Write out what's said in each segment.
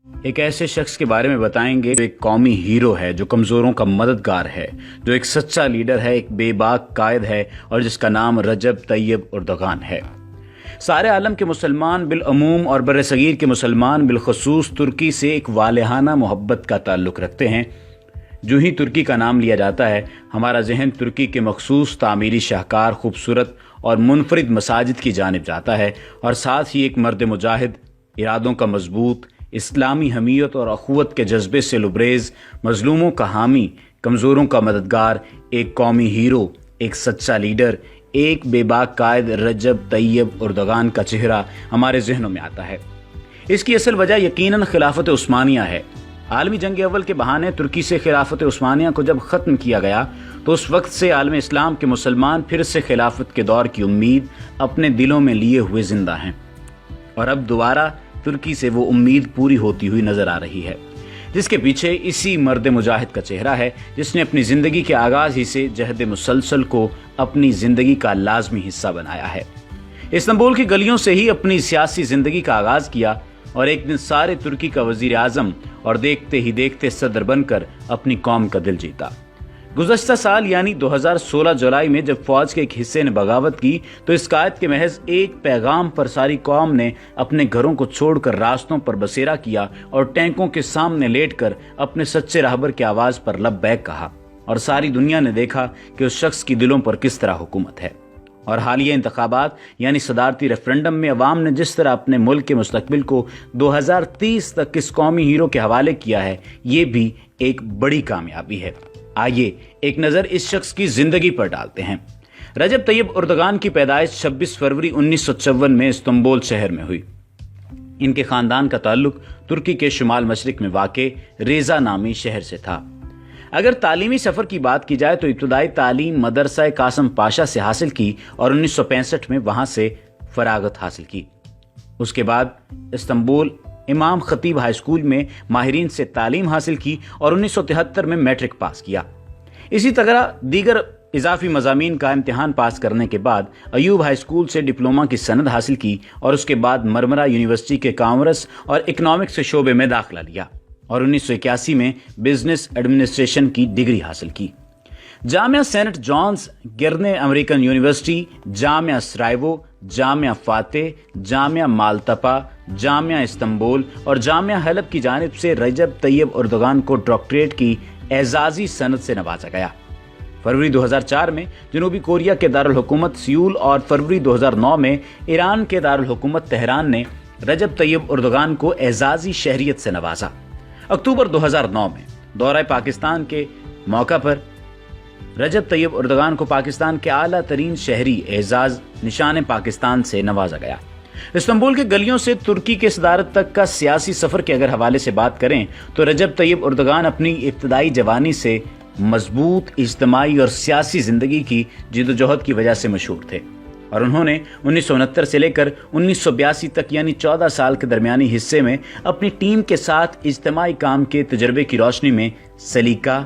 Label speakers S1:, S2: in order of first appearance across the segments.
S1: ایک ایسے شخص کے بارے میں بتائیں گے جو ایک قومی ہیرو ہے، جو کمزوروں کا مددگار ہے، جو ایک سچا لیڈر ہے، ایک بے باک قائد ہے، اور جس کا نام رجب طیب اردگان ہے۔ سارے عالم کے مسلمان بالعموم اور بر صغیر کے مسلمان بالخصوص ترکی سے ایک والہانہ محبت کا تعلق رکھتے ہیں۔ جو ہی ترکی کا نام لیا جاتا ہے، ہمارا ذہن ترکی کے مخصوص تعمیری شاہکار، خوبصورت اور منفرد مساجد کی جانب جاتا ہے، اور ساتھ ہی ایک مرد مجاہد، ارادوں کا مضبوط، اسلامی حمیت اور اخوت کے جذبے سے لبریز، مظلوموں کا حامی، کمزوروں کا مددگار، ایک قومی ہیرو، ایک سچا لیڈر، ایک بے باک قائد رجب طیب اردگان کا چہرہ ہمارے ذہنوں میں آتا ہے۔ اس کی اصل وجہ یقیناً خلافت عثمانیہ ہے۔ عالمی جنگ اول کے بہانے ترکی سے خلافت عثمانیہ کو جب ختم کیا گیا تو اس وقت سے عالم اسلام کے مسلمان پھر سے خلافت کے دور کی امید اپنے دلوں میں لیے ہوئے زندہ ہیں، اور اب دوبارہ ترکی سے وہ امید پوری ہوتی ہوئی نظر آ رہی ہے، جس کے پیچھے اسی مرد مجاہد کا چہرہ ہے، جس نے اپنی زندگی کے آغاز ہی سے جہد مسلسل کو اپنی زندگی کا لازمی حصہ بنایا ہے۔ استنبول کی گلیوں سے ہی اپنی سیاسی زندگی کا آغاز کیا، اور ایک دن سارے ترکی کا وزیر اعظم اور دیکھتے ہی دیکھتے صدر بن کر اپنی قوم کا دل جیتا۔ گزشتہ سال یعنی 2016 جولائی میں جب فوج کے ایک حصے نے بغاوت کی تو اس قائد کے محض ایک پیغام پر ساری قوم نے اپنے گھروں کو چھوڑ کر راستوں پر بسیرا کیا اور ٹینکوں کے سامنے لیٹ کر اپنے سچے راہبر کی آواز پر لبیک کہا، اور ساری دنیا نے دیکھا کہ اس شخص کی دلوں پر کس طرح حکومت ہے۔ اور حالیہ انتخابات یعنی صدارتی ریفرنڈم میں عوام نے جس طرح اپنے ملک کے مستقبل کو 2030 تک اس قومی ہیرو کے حوالے کیا ہے، یہ بھی ایک بڑی کامیابی ہے۔ آئیے ایک نظر اس شخص کی زندگی پر ڈالتے ہیں۔ رجب طیب اردگان کی پیدائش 26 فروری 1954 میں استنبول شہر میں ہوئی۔ ان کے خاندان کا تعلق ترکی کے شمال مشرق میں واقع ریزا نامی شہر سے تھا۔ اگر تعلیمی سفر کی بات کی جائے تو ابتدائی تعلیم مدرسہ قاسم پاشا سے حاصل کی اور 1965 میں وہاں سے فراغت حاصل کی۔ اس کے بعد استنبول امام خطیب ہائی اسکول میں ماہرین سے تعلیم حاصل کی اور 1973 میں میٹرک پاس کیا۔ اسی طرح دیگر اضافی مضامین کا امتحان پاس کرنے کے بعد ایوب ہائی اسکول سے ڈپلومہ کی سند حاصل کی اور اس کے بعد مرمرہ یونیورسٹی کے کامرس اور اکنامکس کے شعبے میں داخلہ لیا اور 1981 میں بزنس ایڈمنسٹریشن کی ڈگری حاصل کی۔ جامعہ سینٹ جانز، گرنے امریکن یونیورسٹی، جامعہ سرائیوو، جامعہ فاتح، جامعہ مالتپا، جامعہ استنبول اور جامعہ حلب کی جانب سے رجب طیب اردگان کو ڈاکٹریٹ کی اعزازی سند سے نوازا گیا۔ فروری 2004 میں جنوبی کوریا کے دارالحکومت سیول اور فروری 2009 میں ایران کے دارالحکومت تہران نے رجب طیب اردگان کو اعزازی شہریت سے نوازا۔ اکتوبر 2009 میں دورہ پاکستان کے موقع پر رجب طیب اردگان کو پاکستان کے اعلیٰ ترین شہری اعزاز نشان پاکستان سے نوازا گیا۔ استنبول کے گلیوں سے ترکی کے صدارت تک کا سیاسی سفر کے اگر حوالے سے بات کریں تو رجب طیب اردگان اپنی ابتدائی جوانی سے مضبوط اجتماعی اور سیاسی زندگی کی جدوجہد کی وجہ سے مشہور تھے، اور انہوں نے 1969 سے لے کر 1982 تک یعنی 14 سال کے درمیانی حصے میں اپنی ٹیم کے ساتھ اجتماعی کام کے تجربے کی روشنی میں سلیقہ،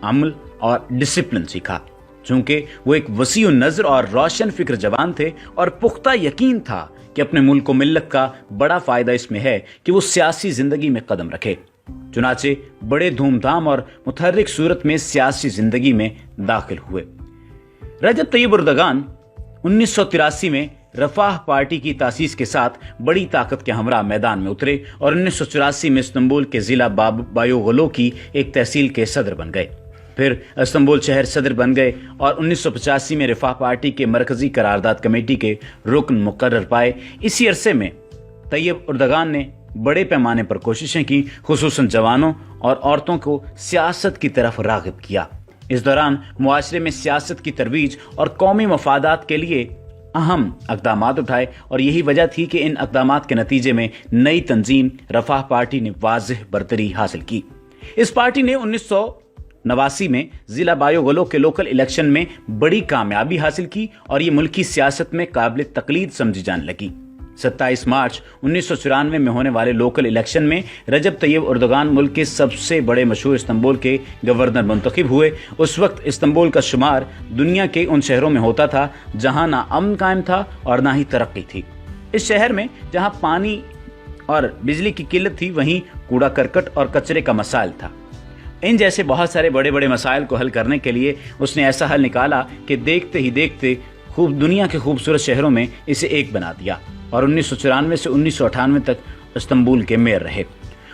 S1: عمل اور ڈسپلن سیکھا۔ چونکہ وہ ایک وسیع نظر اور روشن فکر جوان تھے اور پختہ یقین تھا کہ اپنے ملک و ملت کا بڑا فائدہ اس میں ہے کہ وہ سیاسی زندگی میں قدم رکھے، چنانچہ بڑے دھوم دھام اور متحرک صورت میں سیاسی زندگی میں داخل ہوئے۔ رجب طیب اردگان 1983 میں رفاہ پارٹی کی تاسیس کے ساتھ بڑی طاقت کے ہمراہ میدان میں اترے اور 1984 میں استنبول کے ضلع بایوغلو کی ایک تحصیل کے صدر بن گئے۔ پھر استنبول شہر صدر بن گئے اور 1985 میں رفاہ پارٹی کے مرکزی قرارداد کمیٹی کے رکن مقرر پائے۔ اسی عرصے میں طیب اردگان نے بڑے پیمانے پر کوششیں کی، خصوصاً جوانوں اور عورتوں کو سیاست کی طرف راغب کیا۔ اس دوران معاشرے میں سیاست کی ترویج اور قومی مفادات کے لیے اہم اقدامات اٹھائے، اور یہی وجہ تھی کہ ان اقدامات کے نتیجے میں نئی تنظیم رفاہ پارٹی نے واضح برتری حاصل کی۔ اس پارٹی نے 1989 میں ضلع بایوغلو کے لوکل الیکشن میں بڑی کامیابی حاصل کی اور یہ ملکی سیاست میں قابل تقلید سمجھی جانے لگی۔ 27 مارچ 1994 میں ہونے والے لوکل الیکشن میں رجب طیب اردگان ملک کے سب سے بڑے مشہور استنبول کے گورنر منتخب ہوئے۔ اس وقت استنبول کا شمار دنیا کے ان شہروں میں ہوتا تھا جہاں نہ امن قائم تھا اور نہ ہی ترقی تھی۔ اس شہر میں جہاں پانی और बिजली की किल्लत थी, वहीं कूड़ा करकट और कचरे का मसाइल था। इन जैसे बहुत सारे बड़े बड़े मसाइल को हल करने के लिए उसने ऐसा हल निकाला कि देखते ही देखते दुनिया के खूबसूरत शहरों में इसे एक बना दिया और 1994 से 1998 तक इस्तांबुल के मेयर रहे।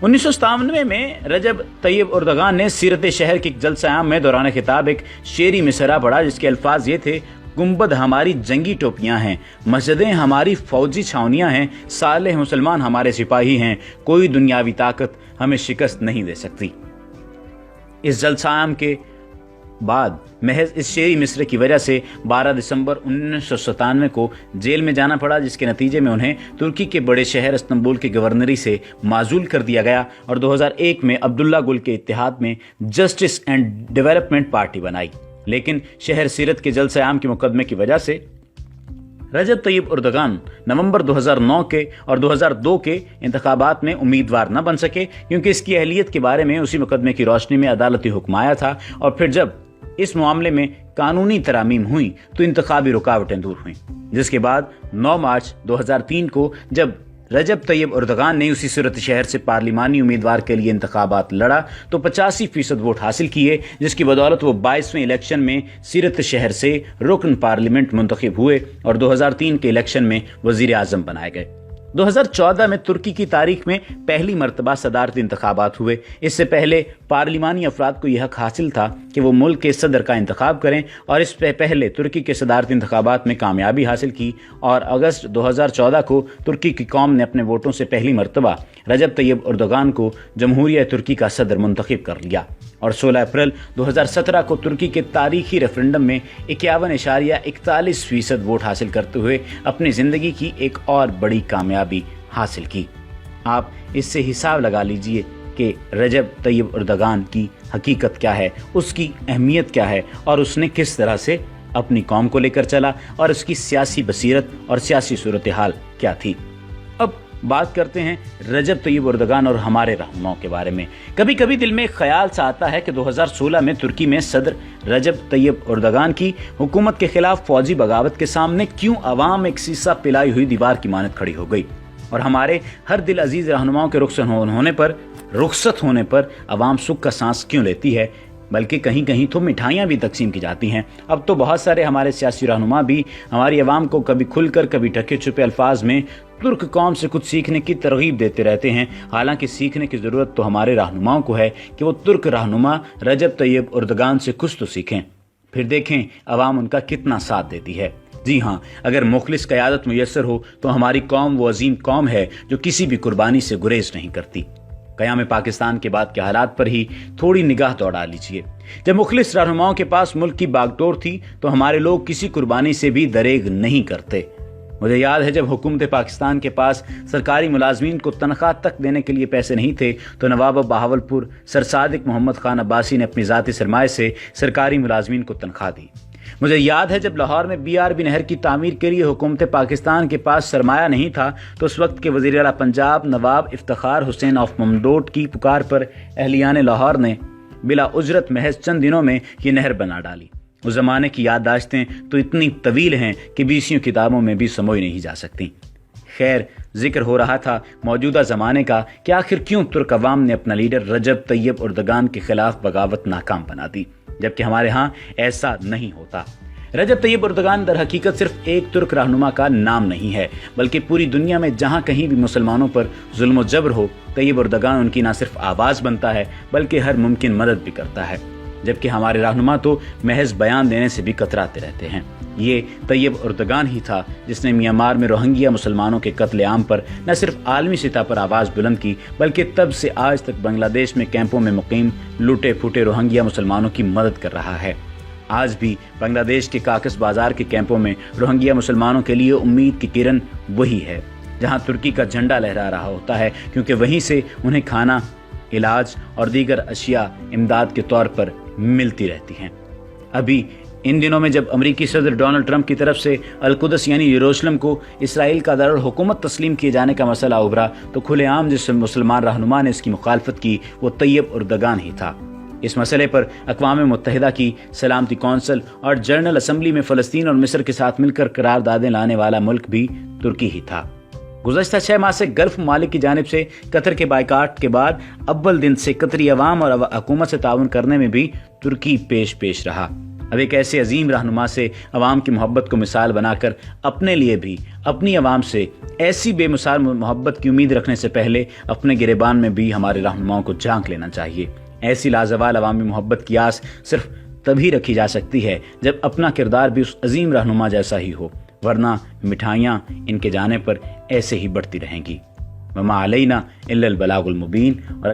S1: 1997 में रजब तैयब उर्दगान ने सीरत शहर के जलसा-ए-आम में दौरान खिताब एक शेरी मिसरा पढ़ा, जिसके अल्फाज ये थे: गुंबद हमारी जंगी टोपियां हैं, मस्जिदें हमारी फौजी छावनियां हैं, सालेह मुसलमान हमारे सिपाही हैं, कोई दुनियावी ताकत हमें शिकस्त नहीं दे सकती। इस जलसा-ए-आम के बाद महज इस शेरी मिसरे की वजह से 12 दिसंबर 1997 को जेल में जाना पड़ा, जिसके नतीजे में उन्हें तुर्की के बड़े शहर इस्तांबुल के गवर्नरी से माजूल कर दिया गया और 2001 में अब्दुल्ला गुल के इत्तेहाद में जस्टिस एंड डेवलपमेंट पार्टी बनाई। लेकिन शहर सीरत के जलसा-ए-आम के मुकदमे की वजह से रजब तैयब उर्दगान नवंबर 2009 के और 2002 के इंतखाबात में उम्मीदवार न बन सके, क्योंकि इसकी अहलियत के बारे में उसी मुकदमे की रोशनी में अदालती हुक्म आया था और फिर जब इस मामले में कानूनी तरामीम हुई तो इंतखाबी रुकावटें दूर हुई, जिसके बाद 9 मार्च 2003 को जब रजब तैयब उर्दगान ने उसी सूरत शहर से पार्लिमानी उम्मीदवार के लिए इंतखाबात लड़ा तो 85% वोट हासिल किए, जिसकी बदौलत वो 22वें इलेक्शन में सीरत शहर से रुकन पार्लियामेंट मुंतखब हुए और 2003 के इलेक्शन में वजीर आजम बनाए गए। 2014 में तुर्की की तारीख में पहली मर्तबा सदारती इंतखाबात हुए। इससे पहले पार्लिमानी अफराद को यह हक हासिल था कि वो मुल्क के सदर का इंतखाब करें और इस पहले तुर्की के सदारती इंतखाबात में कामयाबी हासिल की और अगस्त 2014 को तुर्की की कौम ने अपने वोटों से पहली मर्तबा रजब तैयब उर्दगान को जमहूरिया तुर्की का सदर मुंतखब कर लिया और 16 अप्रैल 2017 को तुर्की के तारीखी रेफरेंडम में 51.41% वोट हासिल करते हुए अपनी जिंदगी की एक और बड़ी कामयाबी हासिल की। आप इससे हिसाब लगा लीजिए कि रजब तैयब उर्दगान की हकीकत क्या है, उसकी अहमियत क्या है और उसने किस तरह से अपनी कौम को लेकर चला और उसकी सियासी बसीरत और सियासी सूरत हाल क्या थी। अब बात करते हैं रजब तैयब उर्दगान और हमारे रहनुमाओं के बारे में। कभी कभी दिल में एक ख्याल सा आता है कि 2016 में तुर्की में सदर रजब तैयब उर्दगान की हुकूमत के खिलाफ फौजी बगावत के सामने क्यों अवाम एक सीसा पिलाई हुई दीवार की मानद खड़ी हो गई और हमारे हर दिल अजीज रहनुमाओं के रुखसत होने पर अवाम सुख का सांस क्यों लेती है, बल्कि कहीं कहीं तो मिठाइयाँ भी तकसीम की जाती हैं। अब तो बहुत सारे हमारे सियासी रहनुमा भी हमारी अवाम को कभी खुलकर कभी ढके छुपे अल्फाज में तुर्क कौम से कुछ सीखने की तरगीब देते रहते हैं। हालांकि सीखने की ज़रूरत तो हमारे रहनुमाओं को है कि वो तुर्क रहनुमा रजब तैयब उर्दगान से कुछ तो सीखें, फिर देखें अवाम उनका कितना साथ देती है। जी हाँ, अगर मुखलिस क़यादत मुयस्सर हो तो हमारी कौम वो अजीम कौम है जो किसी भी कुर्बानी से गुरेज नहीं करती। क़याम पाकिस्तान के बाद के हालात पर ही थोड़ी निगाह दौड़ा लीजिए। जब मुखलिस रहनुमाओं के पास मुल्क की बागडोर थी तो हमारे लोग किसी कुर्बानी से भी दरेग नहीं करते। मुझे याद है जब हुकूमत पाकिस्तान के पास सरकारी मुलाजमीन को तनख्वाह तक देने के लिए पैसे नहीं थे तो नवाब बहावलपुर सर सादिक मोहम्मद खान अब्बासी ने अपनी ज़ाती सरमाए से सरकारी मुलाजमीन को तनख्वाह दी। मुझे याद है जब लाहौर में BRB नहर की तामीर के लिए हुकूमत पाकिस्तान के पास सरमाया नहीं था तो उस वक्त के वज़ीर आला पंजाब नवाब इफ्तिखार हुसैन ऑफ ममदोट की पुकार पर अहलियान लाहौर ने बिला उजरत महज चंद दिनों में ये नहर बना डाली। उस ज़माने की याददाश्तें तो इतनी तवील हैं कि 20 किताबों में भी समोई नहीं जा सकती। खैर, जिक्र हो रहा था मौजूदा ज़माने का कि आखिर क्यों तुर्क अवाम ने अपना लीडर रजब तैयब उर्दगान के खिलाफ बगावत नाकाम बना दी, जबकि हमारे यहाँ ऐसा नहीं होता। रजब तैयब उर्दगान दर हकीकत सिर्फ एक तुर्क रहनुमा का नाम नहीं है, बल्कि पूरी दुनिया में जहाँ कहीं भी मुसलमानों पर जुल्म व जबर हो, तैयब उर्दगान उनकी ना सिर्फ आवाज़ बनता है बल्कि हर मुमकिन मदद भी करता है। जबकि हमारे रहनुमा तो महज बयान देने से भी कतराते रहते हैं। ये तैयब उर्दगान ही था जिसने म्यांमार में रोहिंग्या मुसलमानों के कत्लेआम पर न सिर्फ आलमी सतह पर आवाज़ बुलंद की, बल्कि तब से आज तक बांग्लादेश में कैंपों में मुकीम लूटे फूटे रोहिंग्या मुसलमानों की मदद कर रहा है। आज भी बांग्लादेश के काकस बाजार के कैंपों में रोहिंग्या मुसलमानों के लिए उम्मीद की किरण वही है जहां तुर्की का झंडा लहरा रहा होता है, क्योंकि वहीं से उन्हें खाना, इलाज और दीगर अशिया इमदाद के तौर पर मिलती रहती हैं। अभी इन दिनों में जब अमेरिकी सदर डोनाल्ड ट्रंप की तरफ से अल-कुदस यानी यरूशलेम को इसराइल का दारुल हुकूमत तस्लीम किए जाने का मसला उभरा तो खुलेआम जिस मुसलमान रहनुमा ने इसकी मुखालफत की वो तैयब उर्दगान ही था। इस मसले पर अक़वाम मुत्तहिदा की सलामती कौंसिल और जनरल असम्बली में फ़लस्तीन और मिस्र के साथ मिलकर करारदादें लाने वाला मुल्क भी तुर्की ही था। گزشتہ 6 ماہ سے گلف ممالک کی جانب سے قطر کے بائیکاٹ کے بعد اول دن سے قطری عوام اور حکومت سے تعاون کرنے میں بھی ترکی پیش رہا۔ اب ایک ایسے عظیم رہنما سے عوام کی محبت کو مثال بنا کر اپنے لیے بھی اپنی عوام سے ایسی بے مثال محبت کی امید رکھنے سے پہلے اپنے گریبان میں بھی ہمارے رہنماؤں کو جھانک لینا چاہیے۔ ایسی لازوال عوامی محبت کی آس صرف تبھی رکھی جا سکتی ہے جب اپنا کردار بھی اس عظیم رہنما جیسا ہی ہو، ورنہ مٹھائیاں ان کے جانے پر ایسے ہی بڑھتی رہیں گی۔ وما علینا الا البلاغ المبین۔ اور